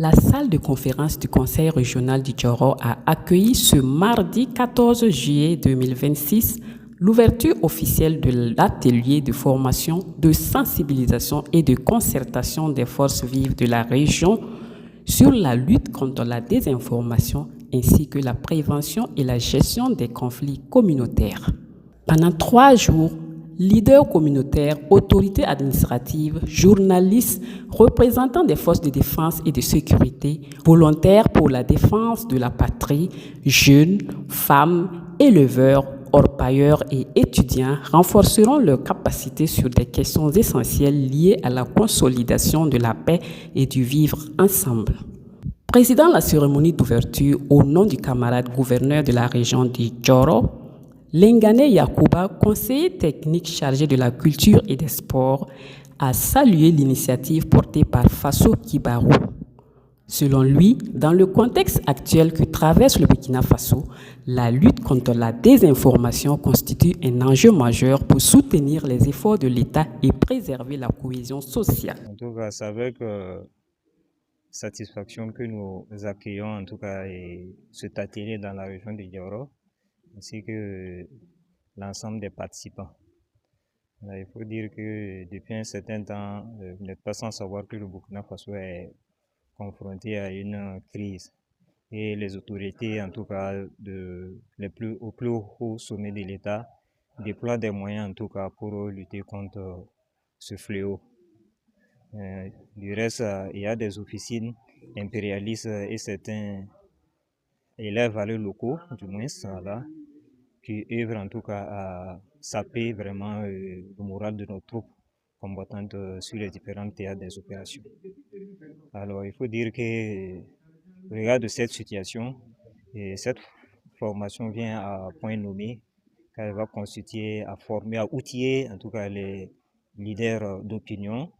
La salle de conférence du Conseil régional du Djoro a accueilli ce mardi 14 juillet 2026 l'ouverture officielle de l'atelier de formation, de sensibilisation et de concertation des forces vives de la région sur la lutte contre la désinformation ainsi que la prévention et la gestion des conflits communautaires. Pendant 3 jours, leaders communautaires, autorités administratives, journalistes, représentants des forces de défense et de sécurité, volontaires pour la défense de la patrie, jeunes, femmes, éleveurs, orpailleurs et étudiants renforceront leurs capacités sur des questions essentielles liées à la consolidation de la paix et du vivre ensemble. Présidant la cérémonie d'ouverture au nom du camarade gouverneur de la région du Djoro, Lengane Yakuba, conseiller technique chargé de la culture et des sports, a salué l'initiative portée par Faso Kibarou. Selon lui, dans le contexte actuel que traverse le Burkina Faso, la lutte contre la désinformation constitue un enjeu majeur pour soutenir les efforts de l'État et préserver la cohésion sociale. En tout cas, c'est avec satisfaction que nous accueillons en tout cas cet atelier dans la région de Djoro, ainsi que l'ensemble des participants. Il faut dire que depuis un certain temps, vous n'êtes pas sans savoir que le Burkina Faso est confronté à une crise. Et les autorités, en tout cas au plus haut sommet de l'État, déploient des moyens en tout cas pour lutter contre ce fléau. Du reste, il y a des officines impérialistes et certains élèves locaux, du moins, là, qui œuvrent en tout cas à saper vraiment le moral de nos troupes combattantes sur les différents théâtres des opérations. Alors, il faut dire que, au regard de cette situation, cette formation vient à point nommé, car elle va constituer à former, à outiller en tout cas les leaders d'opinion,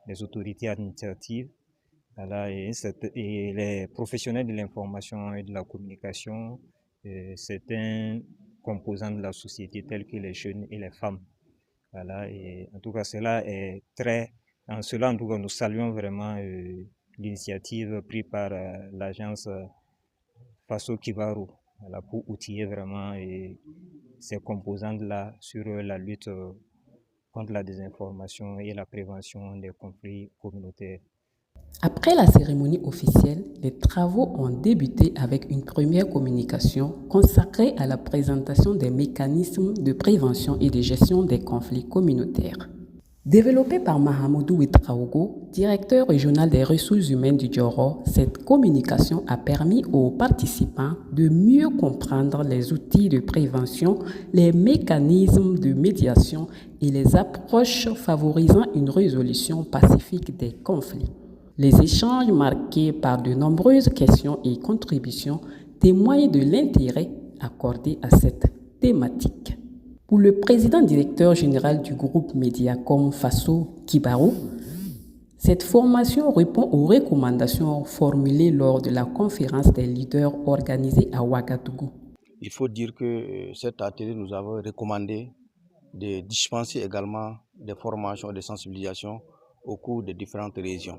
les autorités administratives, voilà, et les professionnels de l'information et de la communication, certains composants de la société tels que les jeunes et les femmes. Voilà, et en tout cas, en cela, en tout cas, nous saluons vraiment l'initiative prise par l'agence Faso Kibarou, voilà, pour outiller vraiment ces composantes-là sur la lutte contre la désinformation et la prévention des conflits communautaires. Après la cérémonie officielle, les travaux ont débuté avec une première communication consacrée à la présentation des mécanismes de prévention et de gestion des conflits communautaires. Développée par Mahamoudou Ouedraogo, directeur régional des ressources humaines du Djoro, cette communication a permis aux participants de mieux comprendre les outils de prévention, les mécanismes de médiation et les approches favorisant une résolution pacifique des conflits. Les échanges marqués par de nombreuses questions et contributions témoignent de l'intérêt accordé à cette thématique. Pour le président directeur général du groupe Mediacom Faso Kibarou, cette formation répond aux recommandations formulées lors de la conférence des leaders organisée à Ouagadougou. Il faut dire que cet atelier nous avait recommandé de dispenser également des formations et des sensibilisations au cours des différentes régions.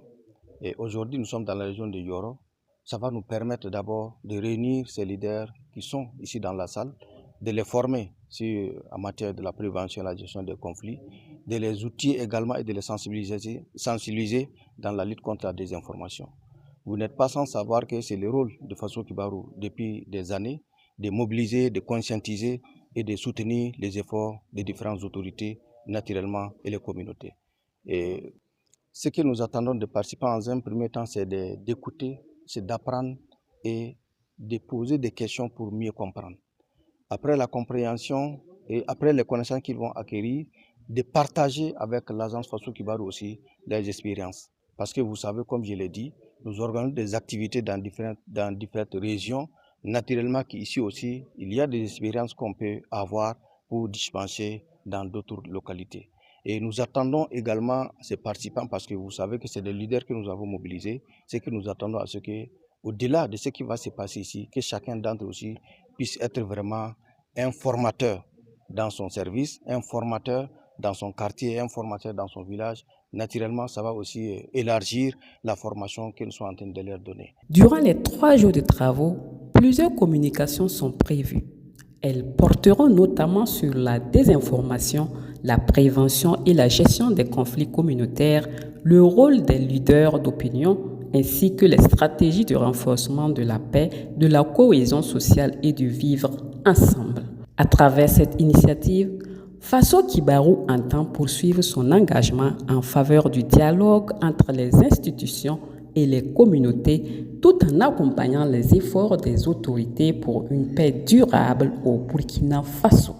Et aujourd'hui, nous sommes dans la région de Djoro. Ça va nous permettre d'abord de réunir ces leaders qui sont ici dans la salle, de les former en matière de la prévention et la gestion des conflits, de les outiller également et de les sensibiliser dans la lutte contre la désinformation. Vous n'êtes pas sans savoir que c'est le rôle de Faso Kibarou depuis des années de mobiliser, de conscientiser et de soutenir les efforts des différentes autorités, naturellement, et les communautés. Et ce que nous attendons des participants en un premier temps, c'est d'écouter, c'est d'apprendre et de poser des questions pour mieux comprendre. Après la compréhension et après les connaissances qu'ils vont acquérir, de partager avec l'agence Faso Kibarou aussi leurs expériences. Parce que vous savez, comme je l'ai dit, nous organisons des activités dans différentes régions. Naturellement qu'ici aussi, il y a des expériences qu'on peut avoir pour dispenser dans d'autres localités. Et nous attendons également ces participants, parce que vous savez que c'est des leaders que nous avons mobilisés, c'est que nous attendons à ce que, au-delà de ce qui va se passer ici, que chacun d'entre eux aussi puisse être vraiment un formateur dans son service, un formateur dans son quartier, un formateur dans son village, naturellement, ça va aussi élargir la formation que nous sommes en train de leur donner. Durant les 3 jours de travaux, plusieurs communications sont prévues. Elles porteront notamment sur la désinformation, la prévention et la gestion des conflits communautaires, le rôle des leaders d'opinion, ainsi que les stratégies de renforcement de la paix, de la cohésion sociale et du vivre ensemble. À travers cette initiative, Faso Kibarou entend poursuivre son engagement en faveur du dialogue entre les institutions et les communautés, tout en accompagnant les efforts des autorités pour une paix durable au Burkina Faso.